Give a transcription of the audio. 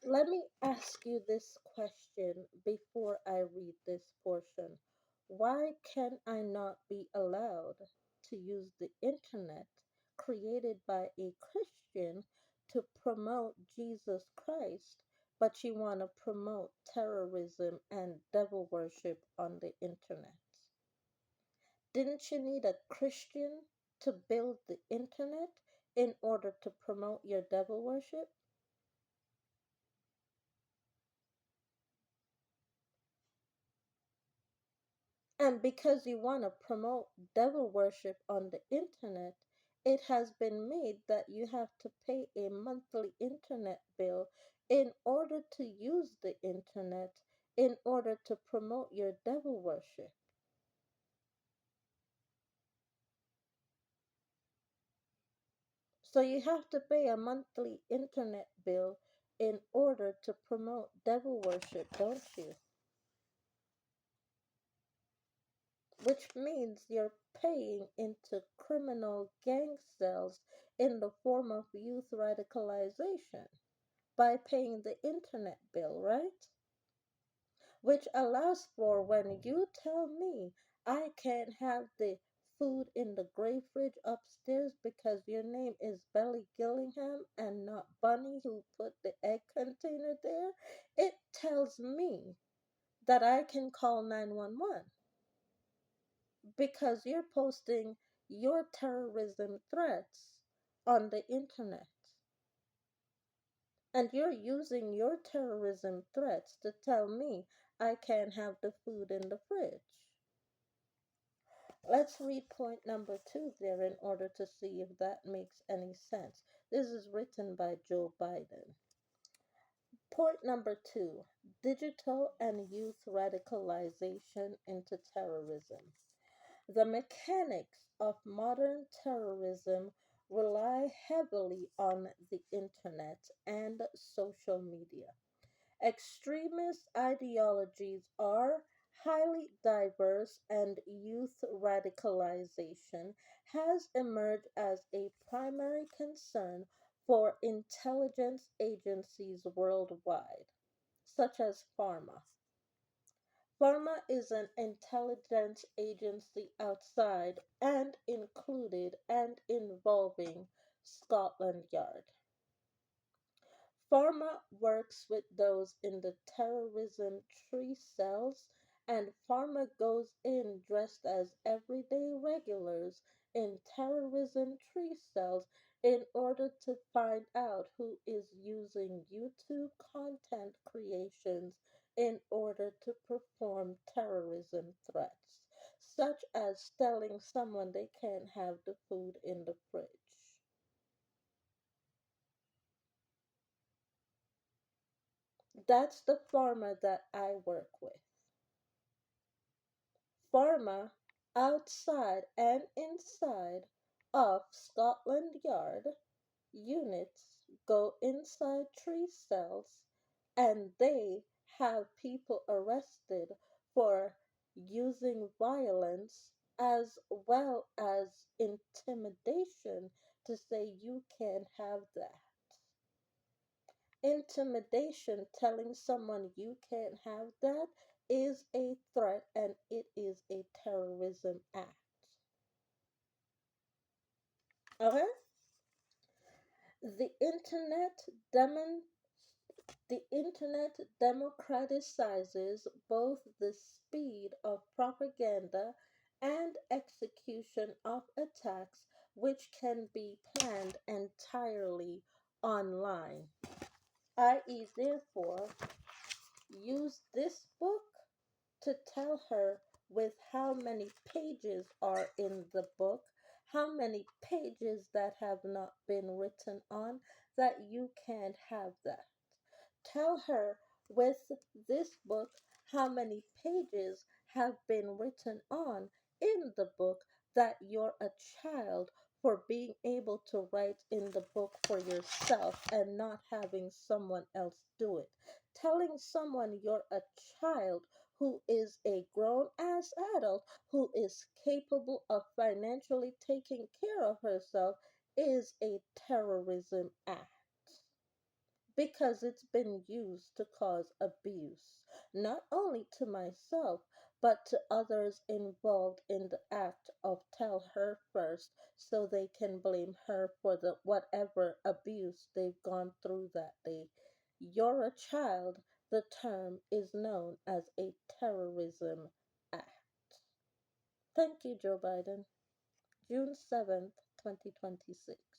Let me ask you this question before I read this portion. Why can I not be allowed to use the internet created by a Christian to promote Jesus Christ, but you want to promote terrorism and devil worship on the internet? Didn't you need a Christian to build the internet in order to promote your devil worship? And because you want to promote devil worship on the internet, it has been made that you have to pay a monthly internet bill in order to use the internet, in order to promote your devil worship. So you have to pay a monthly internet bill in order to promote devil worship, don't you? Which means you're paying into criminal gang cells in the form of youth radicalization by paying the internet bill, right? Which allows for when you tell me I can't have the food in the gray fridge upstairs because your name is Belly Gillingham and not Bunny who put the egg container there, it tells me that I can call 911 because you're posting your terrorism threats on the internet. And you're using your terrorism threats to tell me I can't have the food in the fridge. Let's read point number two there in order to see if that makes any sense. This is written by Joe Biden. Point number two: digital and youth radicalization into terrorism. The mechanics of modern terrorism rely heavily on the internet and social media. Extremist ideologies are highly diverse, and youth radicalization has emerged as a primary concern for intelligence agencies worldwide, such as PhRMA. PhRMA is an intelligence agency outside and included and involving Scotland Yard. PhRMA works with those in the terrorism tree cells, and PhRMA goes in dressed as everyday regulars in terrorism tree cells in order to find out who is using YouTube content creations in order to perform terrorism threats, such as telling someone they can't have the food in the fridge. That's the PhRMA that I work with. PhRMA outside and inside of Scotland Yard units go inside tree cells, and they have people arrested for using violence as well as intimidation to say you can't have that. Intimidation, telling someone you can't have that, is a threat and it is a terrorism act. Okay? The internet demon the internet democratizes both the speed of propaganda and execution of attacks which can be planned entirely online, i.e., therefore, use this book to tell her with how many pages are in the book, how many pages that have not been written on, that you can't have that. Tell her with this book how many pages have been written on in the book that you're a child for being able to write in the book for yourself and not having someone else do it. Telling someone you're a child who is a grown ass adult who is capable of financially taking care of herself is a terrorism act. because it's been used to cause abuse, not only to myself, but to others involved in the act of tell her first so they can blame her for the whatever abuse they've gone through that day. You're a child. The term is known as a terrorism act. Thank you, Joe Biden. June 7th, 2026.